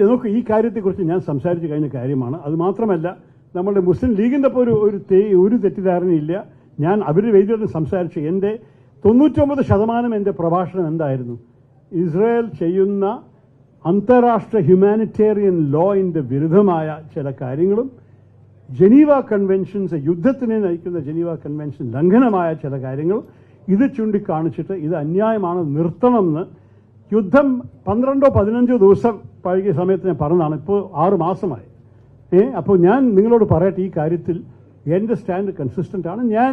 നോക്കൂ, ഈ കാര്യത്തെക്കുറിച്ച് ഞാൻ സംസാരിച്ചു കഴിഞ്ഞ കാര്യമാണ്. അത് മാത്രമല്ല, നമ്മുടെ മുസ്ലിം ലീഗിൻ്റെ ഇപ്പോൾ ഒരു തെറ്റിദ്ധാരണയില്ല. ഞാൻ അവരുടെ വേദിയിൽ സംസാരിച്ച് എൻ്റെ 99% എൻ്റെ പ്രഭാഷണം എന്തായിരുന്നു? ഇസ്രായേൽ ചെയ്യുന്ന അന്താരാഷ്ട്ര ഹ്യൂമാനിറ്റേറിയൻ ലോയിൻ്റെ വിരുദ്ധമായ ചില കാര്യങ്ങളും ജനീവ കൺവെൻഷൻസ്, യുദ്ധത്തിനെ നയിക്കുന്ന ജനീവ കൺവെൻഷൻ ലംഘനമായ ചില കാര്യങ്ങൾ ഇത് ചൂണ്ടിക്കാണിച്ചിട്ട് ഇത് അന്യായമാണ്, നിർത്തണമെന്ന് യുദ്ധം 12-15 ദിവസം പഴകിയ സമയത്ത് ഞാൻ പറഞ്ഞതാണ്. ഇപ്പോൾ 6 മാസമായി. അപ്പോൾ ഞാൻ നിങ്ങളോട് പറയട്ടെ, ഈ കാര്യത്തിൽ എൻ്റെ സ്റ്റാൻഡ് കൺസിസ്റ്റൻ്റ് ആണ്. ഞാൻ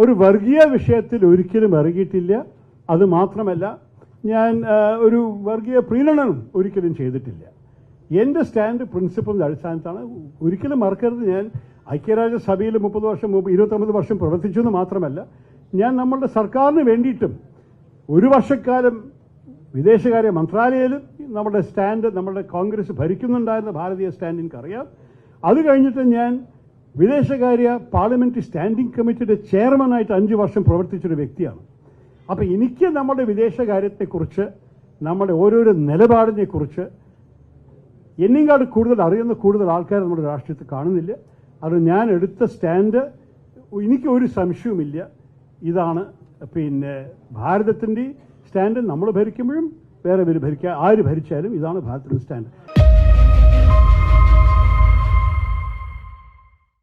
ഒരു വർഗീയ വിഷയത്തിൽ ഒരിക്കലും ഇറങ്ങിയിട്ടില്ല. അത് മാത്രമല്ല, ഞാൻ ഒരു വർഗീയ പ്രീണനം ഒരിക്കലും ചെയ്തിട്ടില്ല. എൻ്റെ സ്റ്റാൻഡ് പ്രിൻസിപ്പിളിൻ്റെ അടിസ്ഥാനത്താണ്. ഒരിക്കലും മറക്കരുത്, ഞാൻ ഐക്യരാഷ്ട്രസഭയിൽ 30 വർഷം 29 വർഷം പ്രവർത്തിച്ചു എന്ന് മാത്രമല്ല, ഞാൻ നമ്മളുടെ സർക്കാരിന് വേണ്ടിയിട്ടും 1 വർഷക്കാലം വിദേശകാര്യ മന്ത്രാലയത്തിലും നമ്മുടെ സ്റ്റാൻഡ്, നമ്മുടെ കോൺഗ്രസ് ഭരിക്കുന്നുണ്ടായിരുന്ന ഭാരതീയ സ്റ്റാൻഡ് എനിക്കറിയാം. അത് കഴിഞ്ഞിട്ട് ഞാൻ വിദേശകാര്യ പാർലമെന്ററി സ്റ്റാൻഡിംഗ് കമ്മിറ്റിയുടെ ചെയർമാനായിട്ട് 5 വർഷം പ്രവർത്തിച്ചൊരു വ്യക്തിയാണ്. അപ്പോൾ എനിക്ക് നമ്മുടെ വിദേശകാര്യത്തെക്കുറിച്ച്, നമ്മുടെ ഓരോരോ നിലപാടിനെക്കുറിച്ച് എന്നേക്കാൾ കൂടുതൽ അറിയുന്ന കൂടുതൽ ആൾക്കാർ നമ്മുടെ രാഷ്ട്രീയത്തിൽ കാണുന്നില്ല. അത് ഞാൻ എടുത്ത സ്റ്റാൻഡ് എനിക്ക് ഒരു സംശയവുമില്ല. ഇതാണ് ഭാരതത്തിൻ്റെ സ്റ്റാൻഡ്. നമ്മൾ ഭരിക്കുമ്പോഴും വേറെ ആര് ഭരിച്ചാലും ഇതാണ് ഭാരതത്തിൻ്റെ സ്റ്റാൻഡ്.